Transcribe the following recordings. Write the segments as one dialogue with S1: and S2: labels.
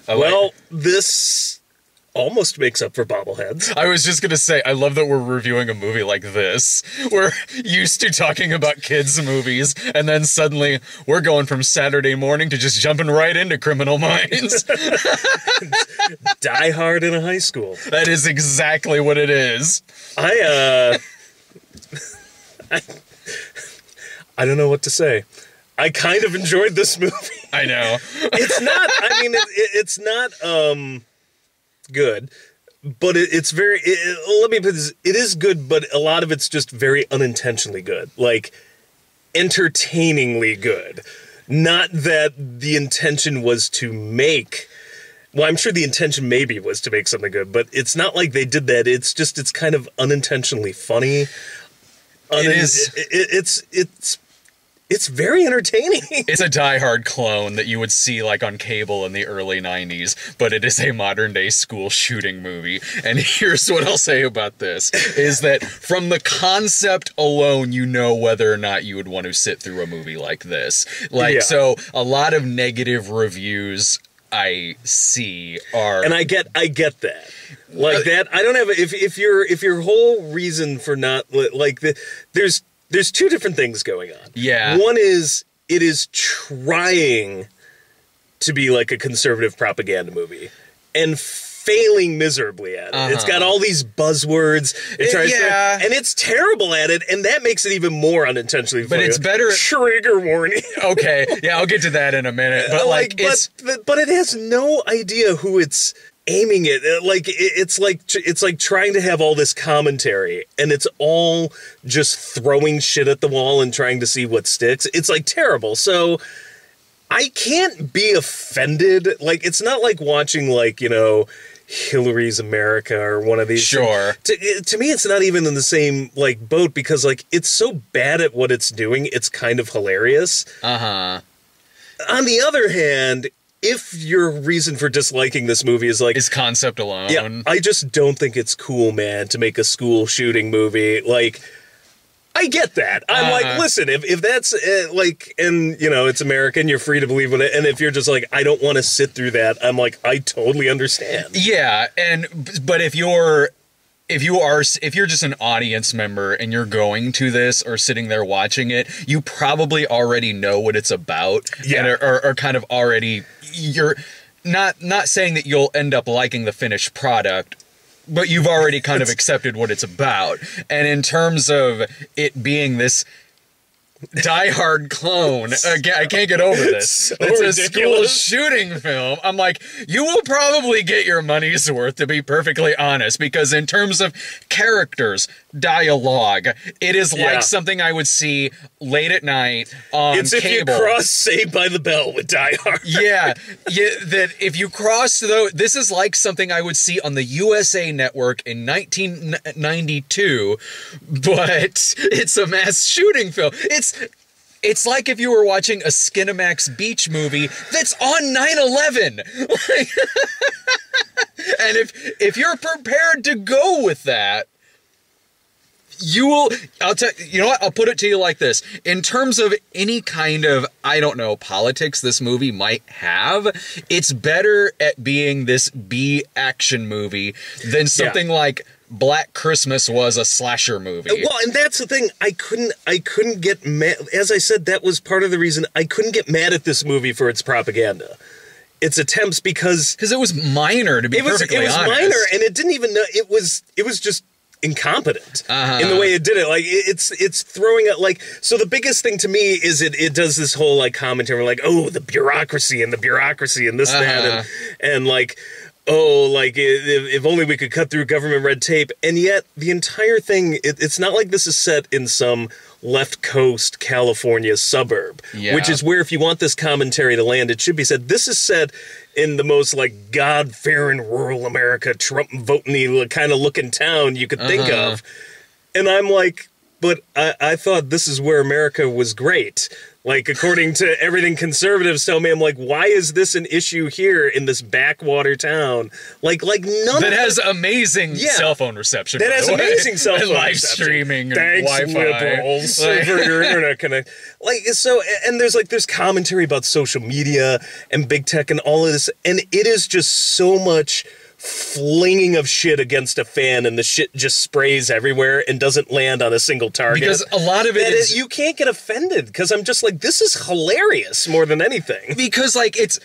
S1: Well, this almost makes up for bobbleheads.
S2: I was just going to say, I love that we're reviewing a movie like this. We're used to talking about kids' movies, and then suddenly we're going from Saturday morning to just jumping right into Criminal Minds.
S1: Die Hard in a high school.
S2: That is exactly what it is.
S1: I don't know what to say. I kind of enjoyed this movie.
S2: I know.
S1: It's not, I mean, it's not good, but it's very, let me put this, it is good, but a lot of it's just very unintentionally good. Like, entertainingly good. Not that the intention was to make, well, I'm sure the intention maybe was to make something good, but it's not like they did that. It's just, it's kind of unintentionally funny. It's very entertaining.
S2: It's a Die Hard clone that you would see like on cable in the early 90s, but it is a modern day school shooting movie. And here's what I'll say about this, is that from the concept alone, you know whether or not you would want to sit through a movie like this. So a lot of negative reviews I see are...
S1: And I get that. Like that, I don't have, if your whole reason for not, like, there's two different things going on.
S2: Yeah.
S1: One is, it is trying to be like a conservative propaganda movie and failing miserably at it. It's got all these buzzwords. It tries to, and it's terrible at it, and that makes it even more unintentionally funny.
S2: But it's better...
S1: Trigger warning.
S2: Okay, yeah, I'll get to that in a minute. But
S1: but it has no idea who it's aiming it. Like, it's like trying to have all this commentary, and it's all just throwing shit at the wall and trying to see what sticks. It's like terrible. So I can't be offended. Like, it's not like watching, like, you know, Hillary's America or one of these.
S2: Sure.
S1: To me, it's not even in the same, like, boat, because, like, it's so bad at what it's doing, it's kind of hilarious. On the other hand, if your reason for disliking this movie is like...
S2: is concept alone.
S1: Yeah, I just don't think it's cool, man, to make a school shooting movie. Like, I get that. I'm like, listen, if that's, like, and, you know, it's American, you're free to believe in it, and if you're just like, I don't want to sit through that, I'm like, I totally understand.
S2: Yeah, but if you're just an audience member and you're going to this or sitting there watching it, you probably already know what it's about.
S1: Yeah.
S2: And are kind of already, you're not saying that you'll end up liking the finished product, but you've already kind of accepted what it's about. And in terms of it being this Die Hard clone, again, I can't get over this. It's a school shooting film. I'm like, you will probably get your money's worth, to be perfectly honest, because in terms of characters, dialogue, it is like something I would see late at night on cable.
S1: It's if you cross Saved by the Bell with Die Hard.
S2: That if you cross, though, this is like something I would see on the USA Network in 1992, but it's a mass shooting film. It's like if you were watching a Skinamax Beach movie that's on 9/11. And if you're prepared to go with that, you will, you know what, I'll put it to you like this. In terms of any kind of, I don't know, politics this movie might have, it's better at being this B action movie than something like Black Christmas was a slasher movie.
S1: Well, and that's the thing. I couldn't get mad. As I said, that was part of the reason I couldn't get mad at this movie for its propaganda. Its attempts, because
S2: it was minor, to be perfectly honest.
S1: It was minor, and it didn't even know, it was just incompetent in the way it did it. Like, it's throwing it, like, so the biggest thing to me is it does this whole, like, commentary, like, oh, the bureaucracy and this, that, and like, oh, like, if only we could cut through government red tape. And yet, the entire thing, it's not like this is set in some left coast California suburb, which is where, if you want this commentary to land, it should be said. This is set in the most, like, God-fearing rural America, Trump-voting-y kind of looking town you could think of. And I'm like, but I thought this is where America was great. Like, according to everything conservatives tell me, I'm like, why is this an issue here in this backwater town? Like none
S2: that
S1: of
S2: has amazing cell phone reception.
S1: That has amazing cell phone
S2: and live
S1: reception.
S2: streaming
S1: Thanks,
S2: and Wi-Fi.
S1: liberals, for your internet connect. Like, so, and there's commentary about social media and big tech and all of this, and it is just so much flinging of shit against a fan, and the shit just sprays everywhere and doesn't land on a single target.
S2: Because a lot of it is...
S1: You can't get offended, because I'm just like, this is hilarious more than anything.
S2: Because, like, it's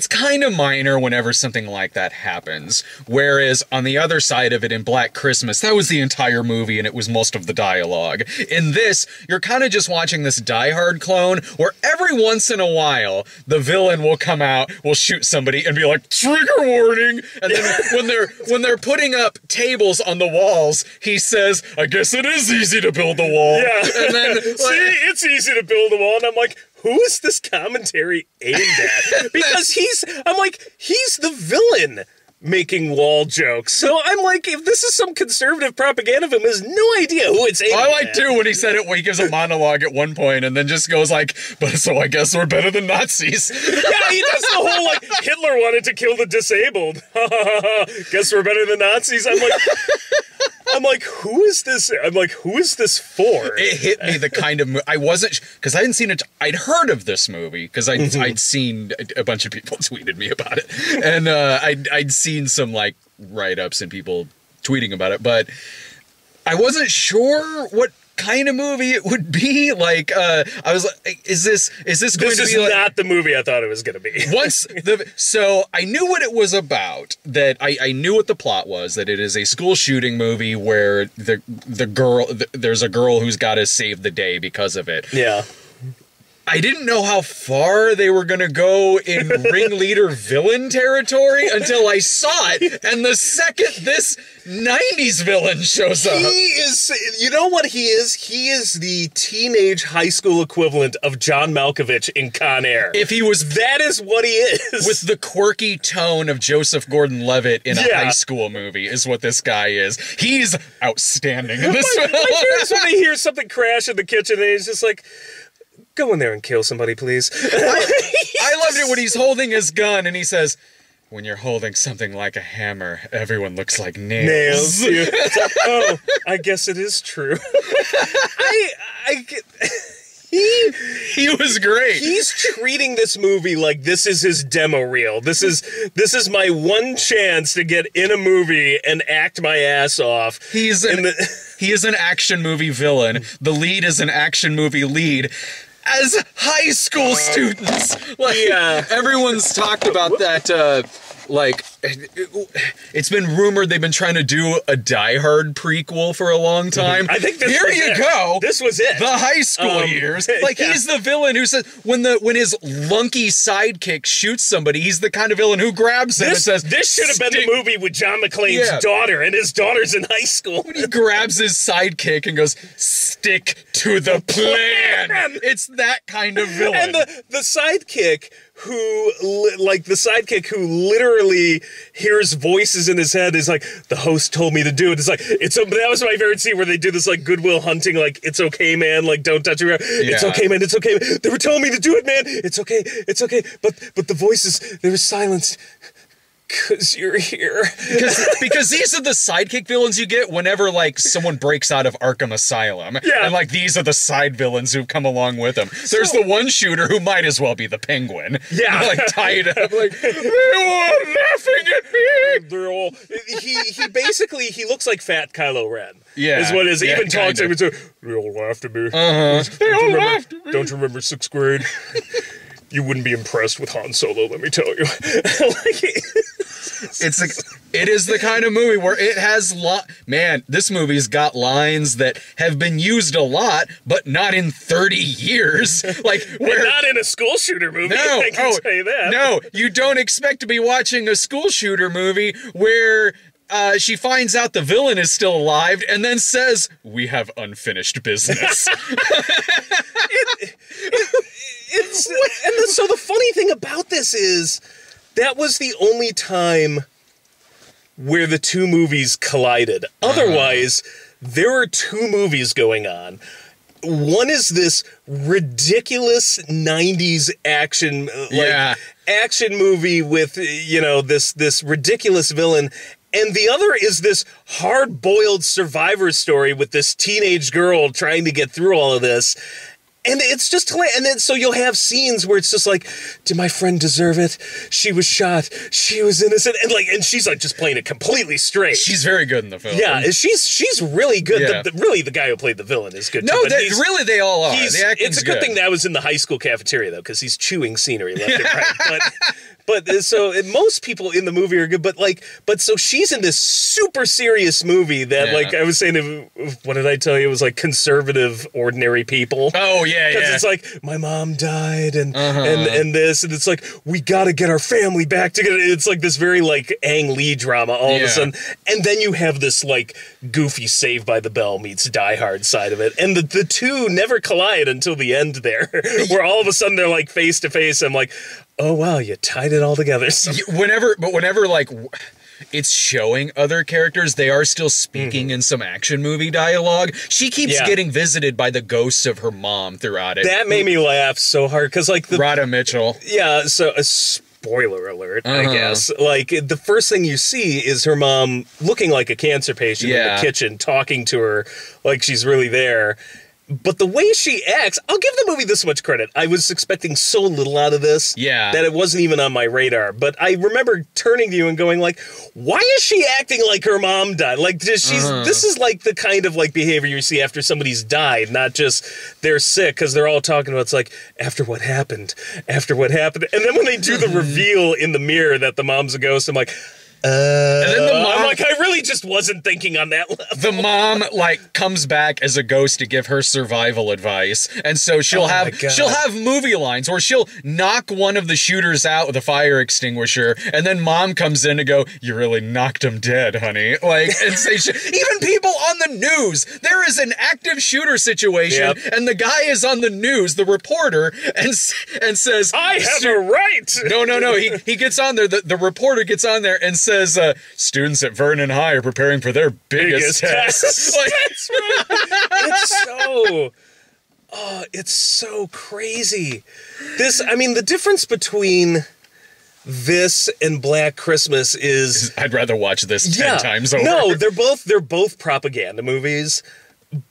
S2: kind of minor whenever something like that happens. Whereas on the other side of it, in Black Christmas, that was the entire movie and it was most of the dialogue. In this, you're kind of just watching this Die Hard clone where every once in a while, the villain will come out, will shoot somebody and be like, trigger warning! And then when they're putting up tables on the walls, he says, I guess it is easy to build a wall.
S1: Yeah.
S2: And then,
S1: see, it's easy to build a wall. And I'm like, who is this commentary aimed at? Because he's the villain making wall jokes. So I'm like, if this is some conservative propaganda film, has no idea who it's aimed at.
S2: I like too when he said it, when he gives a monologue at one point and then just goes like, but so I guess we're better than Nazis.
S1: Yeah, he does the whole like, Hitler wanted to kill the disabled. Guess we're better than Nazis. I'm like, who is this? I'm like, who is this for?
S2: It hit me the kind of I wasn't, because I hadn't seen it. I'd heard of this movie because I'd seen a bunch of people tweeted me about it, and I'd seen some like write-ups and people tweeting about it, but I wasn't sure what kind of movie it would be. Like, I was like, is this going to be?
S1: This is not the movie I thought it was going to be.
S2: So I knew what it was about. That I knew what the plot was. That it is a school shooting movie where there's a girl who's got to save the day because of it.
S1: Yeah.
S2: I didn't know how far they were going to go in ringleader villain territory until I saw it. And the second this 90s villain shows up.
S1: He is, you know what he is? He is the teenage high school equivalent of John Malkovich in Con Air.
S2: If he was...
S1: That is what he is.
S2: With the quirky tone of Joseph Gordon-Levitt in a high school movie is what this guy is. He's outstanding in this film.
S1: My parents, when they hear something crash in the kitchen, and he's just like... Go in there and kill somebody, please.
S2: I loved it when he's holding his gun and he says, when you're holding something like a hammer, everyone looks like nails.
S1: It's like, oh, I guess it is true.
S2: He was great.
S1: He's treating this movie like this is his demo reel. This is my one chance to get in a movie and act my ass off.
S2: He is an action movie villain. The lead is an action movie lead. As high school students, everyone's talked about that. It's been rumored they've been trying to do a Die Hard prequel for a long time.
S1: I think
S2: here you go.
S1: This was it.
S2: The high school years. Like he's the villain who says when his lunky sidekick shoots somebody, he's the kind of villain who grabs him and says,
S1: "This should have been the movie with John McClane's daughter, and his daughter's in high school."
S2: When he grabs his sidekick and goes, "Stick to the plan." It's that kind of villain.
S1: And the sidekick who literally hears voices in his head is like, the host told me to do it. It's like, that was my favorite scene where they do this like Goodwill Hunting, like, it's okay, man, like, don't touch it. It's okay, man, it's okay. They were telling me to do it, man. It's okay. But the voices, they were silenced. Because you're here.
S2: because these are the sidekick villains you get whenever, like, someone breaks out of Arkham Asylum. Yeah. And, like, these are the side villains who come along with them. There's the one shooter who might as well be the Penguin. Yeah. Like, tied up. Like, they're all laughing at me.
S1: They're all... He looks like fat Kylo Ren.
S2: Yeah.
S1: Is what is. He even talks to him. They all laughed at me.
S2: They all laughed at me.
S1: Don't you remember 6th grade? You wouldn't be impressed with Han Solo, let me tell you.
S2: It is the kind of movie where it has this movie's got lines that have been used a lot, but not in 30 years. Like,
S1: we're not in a school shooter movie.
S2: No,
S1: I can tell you that.
S2: No, you don't expect to be watching a school shooter movie where she finds out the villain is still alive and then says, "We have unfinished business."
S1: So the funny thing about this is that was the only time where the two movies collided. Otherwise, there are two movies going on. One is this ridiculous 90s action, action movie with, this ridiculous villain. And the other is this hard-boiled survivor story with this teenage girl trying to get through all of this. And it's just hilarious. And then so you'll have scenes where it's just like, did my friend deserve it? She was shot. She was innocent. And she's like just playing it completely straight.
S2: She's very good in the film.
S1: Yeah, she's really good. Yeah. The guy who played the villain is good too.
S2: No, really they all are.
S1: It's a good thing that was in the high school cafeteria though, because he's chewing scenery left and right. But so most people in the movie are good, but so she's in this super serious movie that I was saying, what did I tell you? It was like conservative, ordinary people.
S2: Oh yeah,
S1: because it's like my mom died and this, and it's like we got to get our family back together. It's like this very like Ang Lee drama all of a sudden, and then you have this like goofy Saved by the Bell meets Die Hard side of it, and the two never collide until the end there, where all of a sudden they're like face to face. I'm like, oh wow, you tied it all together.
S2: Whenever like it's showing other characters, they are still speaking in some action movie dialogue. She keeps getting visited by the ghosts of her mom throughout it.
S1: That made me laugh so hard because like
S2: Radha Mitchell.
S1: Yeah, so a spoiler alert, I guess. Like the first thing you see is her mom looking like a cancer patient in the kitchen, talking to her like she's really there. But the way she acts, I'll give the movie this much credit. I was expecting so little out of this that it wasn't even on my radar. But I remember turning to you and going like, why is she acting like her mom died? Like this is like the kind of like behavior you see after somebody's died, not just they're sick, because they're all talking about it's like after what happened. And then when they do the reveal in the mirror that the mom's a ghost, I'm like, and then the mom, I'm like, I really just wasn't thinking on that level.
S2: The mom like comes back as a ghost to give her survival advice, and so she'll have movie lines, or she'll knock one of the shooters out with a fire extinguisher, and then mom comes in to go, "You really knocked him dead, honey." Like, and say, even people on the news, there is an active shooter situation, and the guy is on the news, the reporter, and says,
S1: "I have a right."
S2: No. He gets on there. The reporter gets on there and says, students at Vernon High are preparing for their biggest test. Like,
S1: that's right. It's so crazy. The difference between this and Black Christmas is
S2: I'd rather watch this 10 times over.
S1: No, they're both propaganda movies,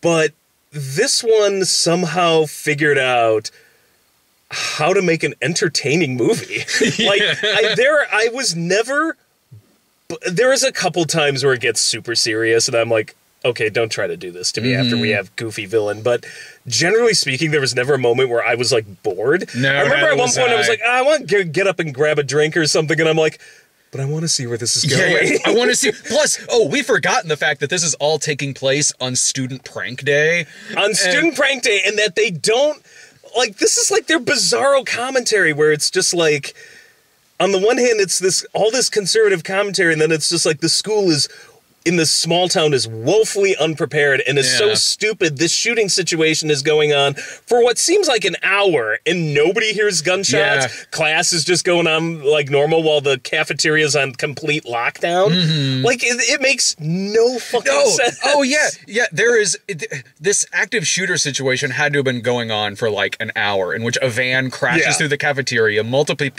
S1: but this one somehow figured out how to make an entertaining movie. There is a couple times where it gets super serious, and I'm like, okay, don't try to do this to me after we have goofy villain. But generally speaking, there was never a moment where I was like bored.
S2: No,
S1: I remember at one point I was like, I want to get up and grab a drink or something, and I'm like, but I want to see where this is going.
S2: Yeah, I want to see. Plus, we've forgotten the fact that this is all taking place on Student Prank Day.
S1: Student Prank Day, and that they don't like. This is like their bizarro commentary where it's just like, on the one hand, it's all this conservative commentary, and then it's just like the school is in this small town is woefully unprepared and is so stupid. This shooting situation is going on for what seems like an hour, and nobody hears gunshots. Yeah. Class is just going on like normal while the cafeteria is on complete lockdown. Like, it makes no fucking sense.
S2: Oh, yeah. Yeah, there is... this active shooter situation had to have been going on for like an hour, in which a van crashes through the cafeteria. Multiple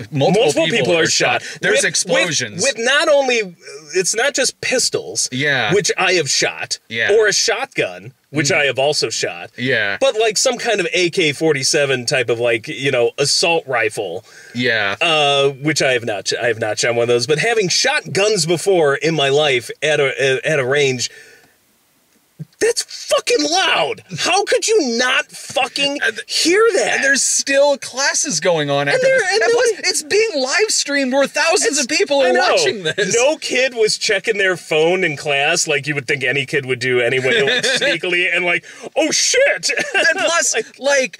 S2: people are shot.
S1: There's
S2: explosions.
S1: With not only... It's not just pistols... which I have shot, or a shotgun, which I have also shot, but like some kind of AK-47 type of like, assault rifle, which I have not shot one of those. But having shot guns before in my life at a range, that's fucking loud. How could you not fucking hear that?
S2: And there's still classes going on after this. And plus, it's being live streamed where thousands of people are watching this.
S1: No kid was checking their phone in class like you would think any kid would do anyway, like sneakily, and like, oh shit.
S2: And plus, like,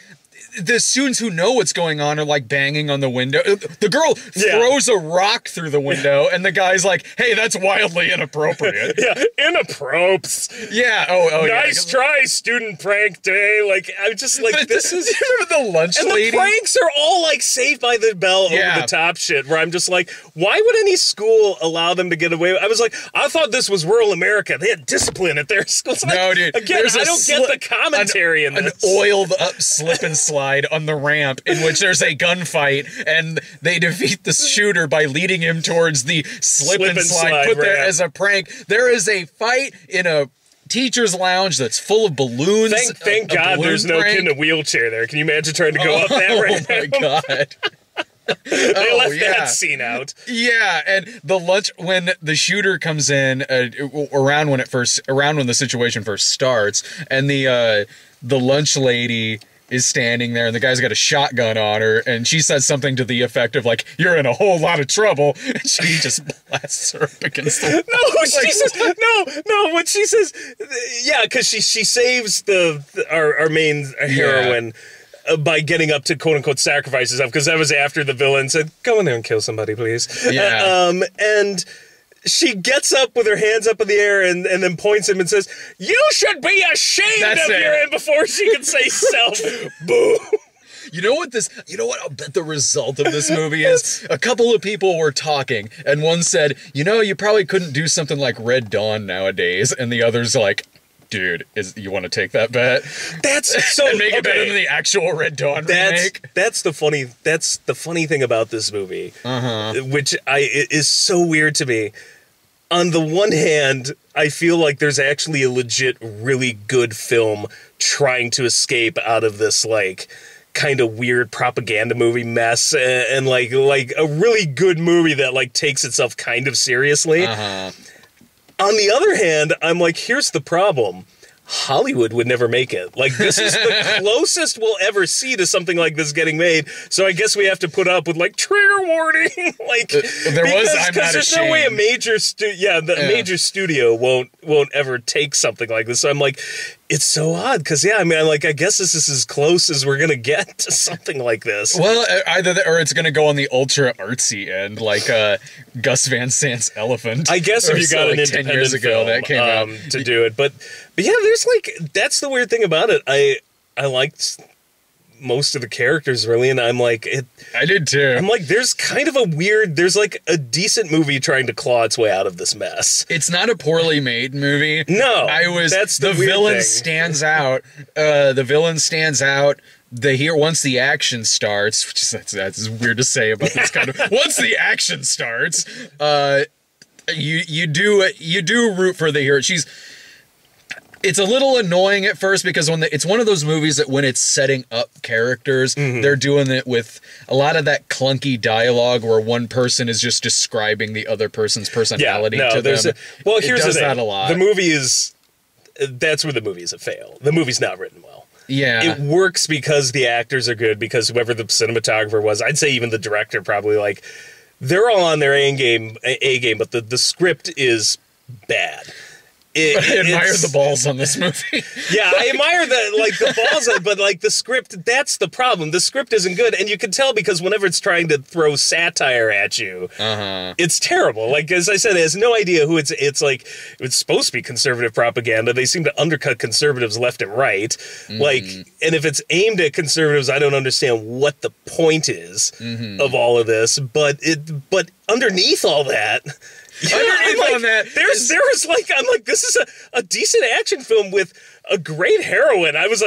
S2: the students who know what's going on are like banging on the window. The girl throws a rock through the window, and the guy's like, "Hey, that's wildly inappropriate."
S1: Yeah, inappropriate.
S2: Yeah. Oh,
S1: nice try, student prank day. Like, I'm just like, this is.
S2: Do you remember the lunch lady?
S1: The pranks are all like Saved by the Bell over the top shit. Where I'm just like, why would any school allow them to get away with? I was like, I thought this was rural America. They had discipline at their schools. Like,
S2: no, dude.
S1: Again, I don't get the commentary in this.
S2: An oiled up slip and slide on the ramp in which there's a gunfight, and they defeat the shooter by leading him towards the slip and slide put there as a prank. There is a fight in a teacher's lounge that's full of balloons.
S1: Thank God there's no kid in a wheelchair there. Can you imagine trying to go up that ramp?
S2: Oh my God.
S1: They left that scene out.
S2: Yeah, and the lunch when the shooter comes in around when the situation first starts, and the lunch lady is standing there, and the guy's got a shotgun on her, and she says something to the effect of like, "You're in a whole lot of trouble," and she just blasts her up against the
S1: No, she says no. What she says, yeah, because she saves our main heroine. By getting up to quote-unquote sacrifice herself, because that was after the villain said, "Go in there and kill somebody, please."
S2: Yeah.
S1: And she gets up with her hands up in the air and then points him and says, "You should be ashamed of your end," before she can say self. Boo.
S2: You know what I'll bet the result of this movie is? A couple of people were talking, and one said, "You probably couldn't do something like Red Dawn nowadays," and the other's like, "Dude, you want to take that bet?"
S1: That's so
S2: and make it better than the actual Red Dawn remake.
S1: That's the funny thing about this movie, which is so weird to me. On the one hand, I feel like there's actually a legit, really good film trying to escape out of this like kind of weird propaganda movie mess, and like a really good movie that like takes itself kind of seriously. On the other hand, I'm like, here's the problem. Hollywood would never make it. Like, this is the closest we'll ever see to something like this getting made. So I guess we have to put up with, like, trigger warning. Like,
S2: I'm not
S1: because there's
S2: ashamed.
S1: no way a major major studio won't ever take something like this. So I'm like, it's so odd because I guess this is as close as we're gonna get to something like this.
S2: Well, either or it's gonna go on the ultra artsy end, like Gus Van Sant's Elephant.
S1: I guess if you got an
S2: 10 years ago
S1: film,
S2: that came out
S1: to do it, but yeah, there's like that's the weird thing about it. I liked most of the characters really, and I'm like
S2: I did too.
S1: I'm like there's kind of there's like a decent movie trying to claw its way out of this mess.
S2: It's not a poorly made movie.
S1: No,
S2: that's the villain stands out. The villain stands out. Once the action starts, which is that's weird to say about this kind of once the action starts, you do root for the hero. It's a little annoying at first because it's one of those movies that when it's setting up characters, they're doing it with a lot of that clunky dialogue where one person is just describing the other person's personality to them.
S1: Here's the thing.
S2: That a lot.
S1: The movie that's where the movie is a fail. The movie's not written well.
S2: Yeah.
S1: It works because the actors are good, because whoever the cinematographer was, I'd say even the director probably, like, they're all on their A game, but the script is bad.
S2: I admire the balls on this movie.
S1: Yeah, I admire the balls, but like the script, that's the problem. The script isn't good, and you can tell because whenever it's trying to throw satire at you, it's terrible. Like, as I said, it has no idea who it's like. It's supposed to be conservative propaganda. They seem to undercut conservatives left and right. Like, and if it's aimed at conservatives, I don't understand what the point is of all of this. But underneath all that. I'm like, this is a decent action film with a great heroine. I was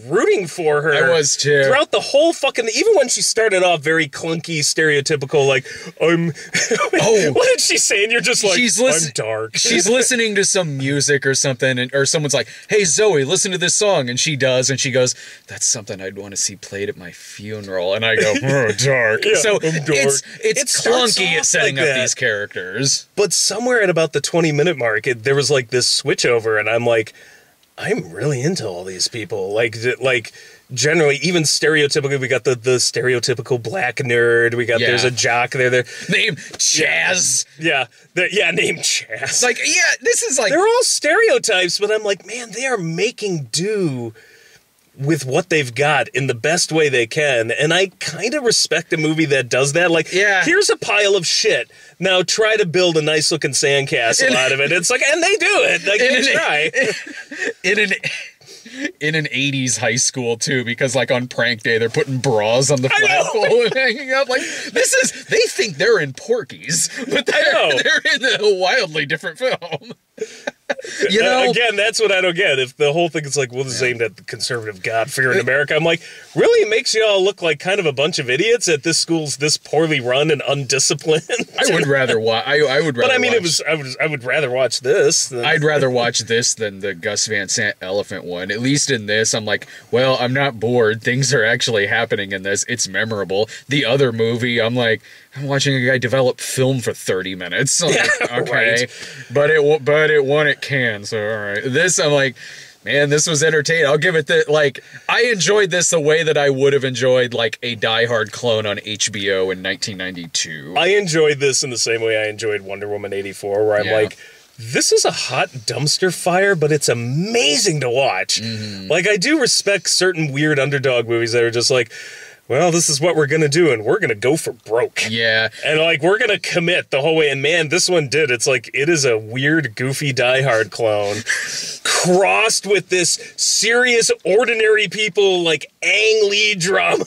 S1: rooting for her.
S2: I was too.
S1: Throughout the whole even when she started off very clunky, stereotypical, like, what did she say? And you're just like, I'm dark.
S2: She's listening to some music or something, or someone's like, "Hey, Zoe, listen to this song." And she does, and she goes, "That's something I'd want to see played at my funeral." And I go, "Oh, dark."
S1: Yeah,
S2: so
S1: I'm dark.
S2: It's clunky at setting up these characters.
S1: But somewhere at about the 20-minute mark, there was like this switch over, and I'm like, I'm really into all these people. Like generally, even stereotypically, we got the stereotypical black nerd. We got there's a jock there.
S2: Named Chaz.
S1: Yeah, named Chaz.
S2: Like, this is like
S1: they're all stereotypes, but I'm like, man, they are making do with what they've got in the best way they can. And I kind of respect a movie that does that. Like, here's a pile of shit. Now try to build a nice looking sandcastle out of it. It's like, and they do it. Like, they try.
S2: In an 80s high school, too, because, like, on prank day, they're putting bras on the flagpole and hanging up. Like, they think they're in Porky's, but they're in a wildly different film. You know,
S1: again, that's what I don't get. If the whole thing is like, well, this is aimed at the conservative God-fearing America, I'm like, really? It makes you all look like kind of a bunch of idiots at this school's this poorly run and undisciplined.
S2: I would rather watch. I would rather.
S1: But I mean,
S2: watch,
S1: I would rather watch this.
S2: I'd rather watch this than the Gus Van Sant elephant one. At least in this, I'm like, well, I'm not bored. Things are actually happening in this. It's memorable. The other movie, I'm like, I'm watching a guy develop film for 30 minutes. I'm like, okay, right. but it won at Cannes, so all right. This, I'm like, man, this was entertaining. I'll give it that. Like, I enjoyed this the way that I would have enjoyed like a Die Hard clone on HBO in 1992.
S1: I enjoyed this in the same way I enjoyed Wonder Woman 84, where I'm like, this is a hot dumpster fire, but it's amazing to watch. Mm-hmm. Like, I do respect certain weird underdog movies that are just like, well, this is what we're going to do, and we're going to go for broke.
S2: Yeah.
S1: And, like, we're going to commit the whole way. And, man, this one did. It's like, it is a weird, goofy Die Hard clone crossed with this serious, ordinary people, like, Ang Lee drama.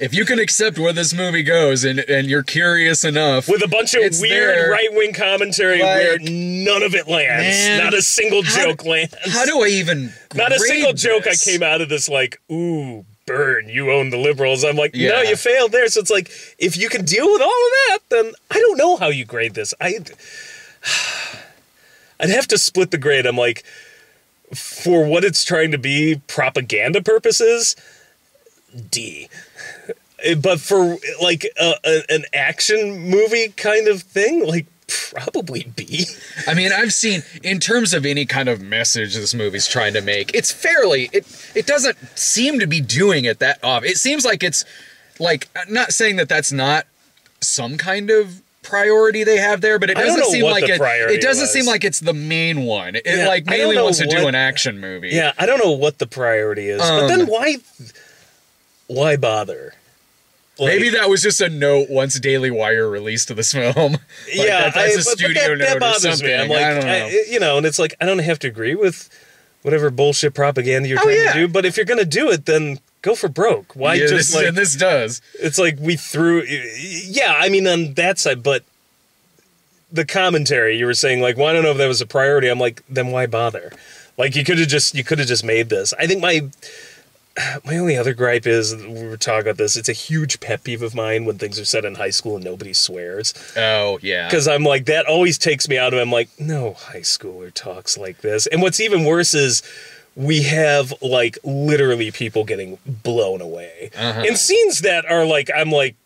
S2: If you can accept where this movie goes, and you're curious enough.
S1: With a bunch of weird right-wing commentary where none of it lands. Man, not a single joke lands.
S2: How do I even
S1: Not a single joke I came out of this like, ooh, burn, you own the liberals. I'm like, no, you failed there. So it's like, if you can deal with all of that, then I don't know how you grade this. I'd have to split the grade. I'm like, for what it's trying to be, propaganda purposes, D. But for like an action movie kind of thing, like, probably B.
S2: I mean, I've seen, in terms of any kind of message this movie's trying to make, it's fairly, it doesn't seem to be doing it that often. It seems like it's, like, not saying that that's not some kind of priority they have there, but it doesn't seem like it doesn't seem like it's the main one. It like mainly wants to do an action movie.
S1: Yeah, I don't know what the priority is. But then why bother?
S2: Like, maybe that was just a note once Daily Wire released this film. Like, that's a studio note or something.
S1: Me. I'm like,
S2: I don't know.
S1: And it's like, I don't have to agree with whatever bullshit propaganda you're trying to do, but if you're going to do it, then go for broke. Why just
S2: and this does.
S1: It's like we threw, I mean, on that side, but the commentary, you were saying, like, well, I don't know if that was a priority. I'm like, then why bother? Like, you could have just made this. I think my only other gripe is, we were talking about this, it's a huge pet peeve of mine when things are said in high school and nobody swears.
S2: Oh, yeah.
S1: Because I'm like, that always takes me out of it. I'm like, no high schooler talks like this. And what's even worse is we have, like, literally people getting blown away. And scenes that are like, I'm like,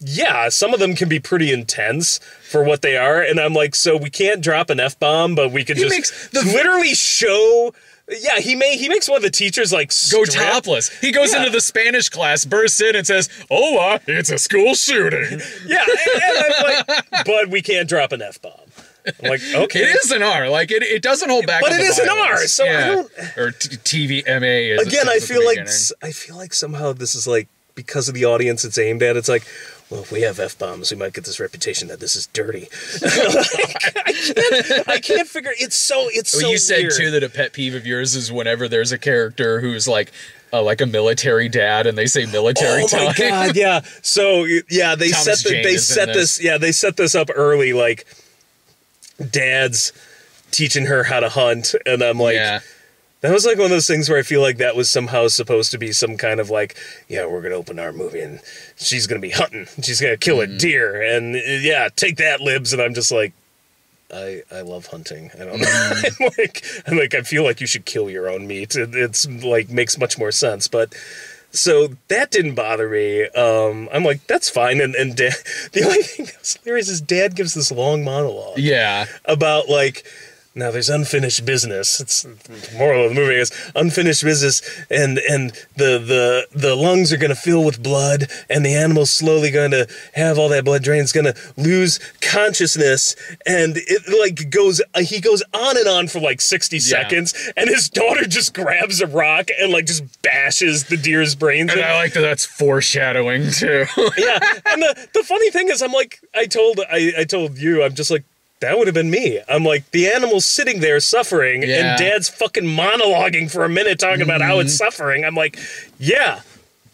S1: yeah, some of them can be pretty intense for what they are. And I'm like, so we can't drop an F-bomb, but we could literally show... Yeah, he makes one of the teachers, like,
S2: go topless. He goes into the Spanish class, bursts in and says, hola, it's a school shooting.
S1: Yeah, and I'm like, but we can't drop an F-bomb. I'm like, okay.
S2: It is an R. Like, it doesn't hold back.
S1: But it is
S2: violence.
S1: An R, so I don't...
S2: Or TVMA is...
S1: Again, I feel like somehow this is, like, because of the audience it's aimed at, it's like, well, if we have F-bombs, we might get this reputation that this is dirty. I can't figure... It's so
S2: you said,
S1: weird.
S2: too, that a pet peeve of yours is whenever there's a character who's like a military dad and they say military time.
S1: Oh, my God, yeah. So, yeah, they set this up early, like, dad's teaching her how to hunt, and I'm like... Yeah. That was like one of those things where I feel like that was somehow supposed to be some kind of like, yeah, we're going to open our movie and she's going to be hunting. She's going to kill a deer. And take that, libs. And I'm just like, I love hunting. I don't know. I'm like, I feel like you should kill your own meat. It's like, makes much more sense. But so that didn't bother me. I'm like, that's fine. And the only thing that's hilarious is Dad gives this long monologue.
S2: Yeah.
S1: About like, Now there's unfinished business. It's the moral of the movie is unfinished business, and the lungs are going to fill with blood, and the animal's slowly going to have all that blood drain. It's going to lose consciousness, and it like goes. He goes on and on for like 60 seconds, and his daughter just grabs a rock and like just bashes the deer's brains.
S2: And I like that. That's foreshadowing too.
S1: Yeah, and the funny thing is, I'm like, I told you, I'm just like, that would have been me. I'm like, the animal's sitting there suffering, and Dad's fucking monologuing for a minute talking about how it's suffering. I'm like, yeah,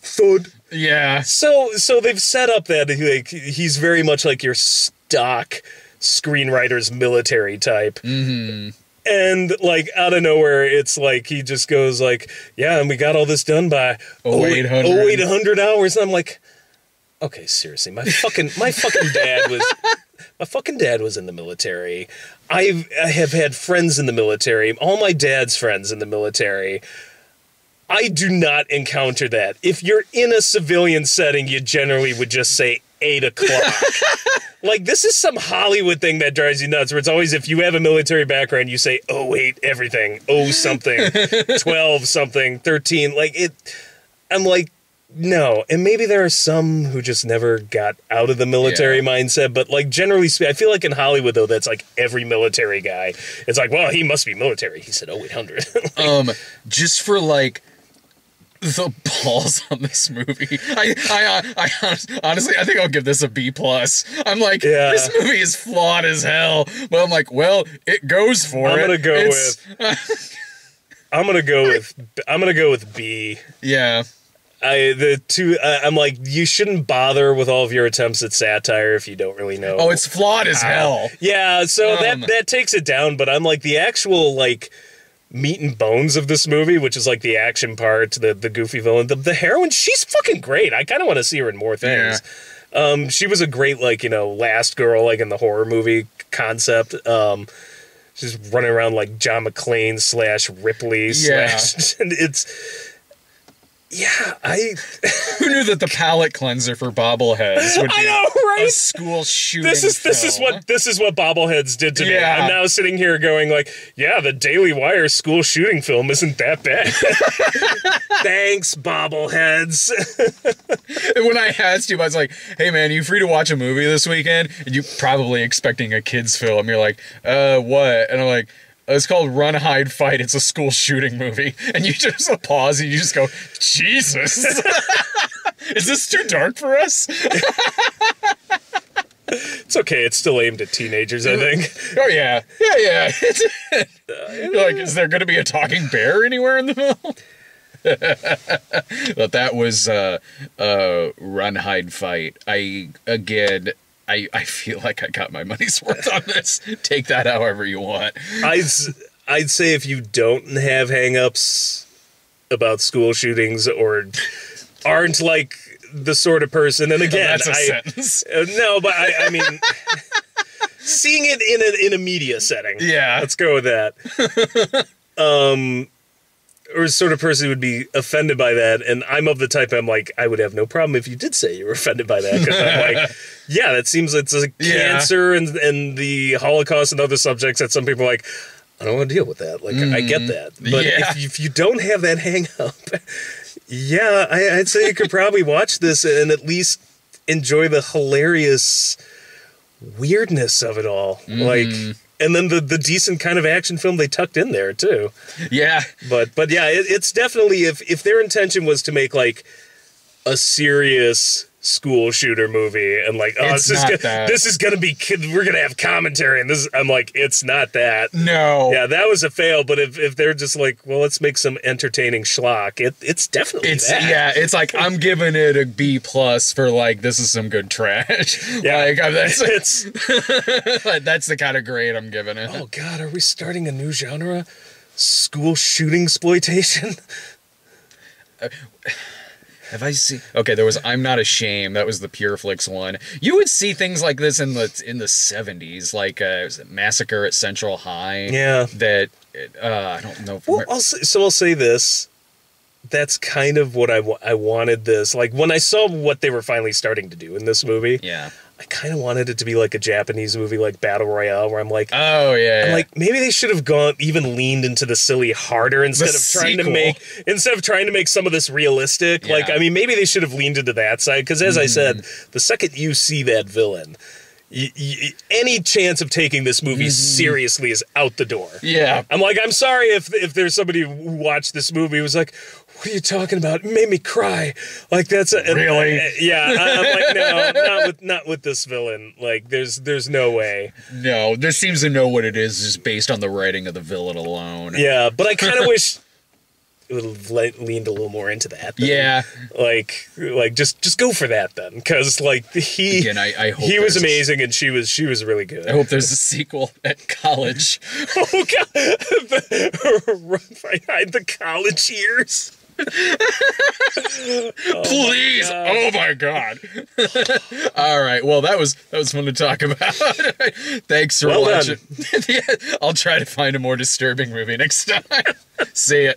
S1: thud.
S2: Yeah.
S1: So they've set up that like he's very much like your stock screenwriter's military type. Mm-hmm. And like out of nowhere, it's like he just goes like, yeah, and we got all this done by 0800 hours. And I'm like, okay, seriously, my fucking dad was. My fucking dad was in the military. I have had friends in the military. All my dad's friends in the military. I do not encounter that. If you're in a civilian setting, you generally would just say 8 o'clock. Like, this is some Hollywood thing that drives you nuts, where it's always, if you have a military background, you say, oh, 8 everything, oh, something, 12 something, 13. Like, I'm like, no, and maybe there are some who just never got out of the military mindset, but like generally speaking, I feel like in Hollywood though, that's like every military guy. It's like, well, he must be military. He said 0800.
S2: Just for like the balls on this movie, I honestly, I think I'll give this a B+. I'm like, this movie is flawed as hell. But I'm like, well, it goes for it.
S1: I'm gonna go with B.
S2: Yeah.
S1: I'm like, you shouldn't bother with all of your attempts at satire if you don't really know.
S2: Oh, it's flawed as hell.
S1: Yeah, so that takes it down, but I'm like, the actual, like, meat and bones of this movie, which is, like, the action part, the goofy villain, the heroine, she's fucking great. I kind of want to see her in more things. Yeah. She was a great, like, you know, last girl, like, in the horror movie concept. She's running around like John McClane / Ripley / and it's... Yeah,
S2: Who knew that the palate cleanser for bobbleheads would be a school shooting
S1: This is what bobbleheads did to me. I'm now sitting here going like, yeah, the Daily Wire school shooting film isn't that bad. Thanks, bobbleheads.
S2: And when I asked you, I was like, hey man, you free to watch a movie this weekend? And you probably expecting a kid's film. You're like, what? And I'm like, it's called Run, Hide, Fight. It's a school shooting movie. And you just pause and you just go, Jesus. Is this too dark for us?
S1: It's okay. It's still aimed at teenagers, I think.
S2: Oh, yeah. Yeah. You're like, is there going to be a talking bear anywhere in the film? But that was Run, Hide, Fight. I feel like I got my money's worth on this. Take that however you want.
S1: I'd say if you don't have hang-ups about school shootings or aren't like the sort of person, and again,
S2: that's a sentence.
S1: No, but I mean, seeing it in a media setting.
S2: Yeah,
S1: let's go with that. Or sort of person who would be offended by that, and I'm of the type I'm like, I would have no problem if you did say you were offended by that, because I'm like, yeah, that seems it's like cancer and the Holocaust and other subjects that some people are like, I don't want to deal with that. Like, I get that. But if you don't have that hang up, I'd say you could probably watch this and at least enjoy the hilarious weirdness of it all. Like, and then the decent kind of action film they tucked in there too.
S2: Yeah.
S1: But yeah, it's definitely, if their intention was to make like a serious school shooter movie and like, oh, this is gonna be, we're gonna have commentary and this, I'm like, it's not that.
S2: No.
S1: Yeah, that was a fail. But if they're just like, well, let's make some entertaining schlock, it's definitely that.
S2: Yeah, it's like, I'm giving it a B+ for like, this is some good trash. Yeah, like, that's the kind of grade I'm giving it.
S1: Oh God, are we starting a new genre? School shooting exploitation?
S2: Have I seen? Okay, there was I'm Not Ashamed. That was the Pure Flix one. You would see things like this in the 70s, like was it Massacre at Central High.
S1: Yeah.
S2: That I don't know.
S1: Well, I'll say this. That's kind of what I wanted this. Like when I saw what they were finally starting to do in this movie.
S2: Yeah.
S1: I kind of wanted it to be like a Japanese movie, like Battle Royale, where I'm like,
S2: oh yeah,
S1: I'm like, maybe they should have even leaned into the silly harder instead of trying to make some of this realistic.
S2: Yeah.
S1: Like, I mean, maybe they should have leaned into that side, because as I said, the second you see that villain, any chance of taking this movie seriously is out the door.
S2: Yeah.
S1: I'm like, I'm sorry if there's somebody who watched this movie who was like, what are you talking about? It made me cry. Like, that's
S2: really?
S1: Yeah. I'm like, no, not with this villain. Like, there's no way.
S2: No, this seems to know what it is just based on the writing of the villain alone.
S1: Yeah, but I kind of wish it would have leaned a little more into that. Then.
S2: Yeah.
S1: Like just go for that then, because like
S2: I hope
S1: he was amazing and she was really good.
S2: I hope there's a sequel at college.
S1: Oh God, right behind the college years.
S2: Please! Oh my God! All right. Well, that was fun to talk about. Thanks for watching. Yeah, I'll try to find a more disturbing movie next time. See ya.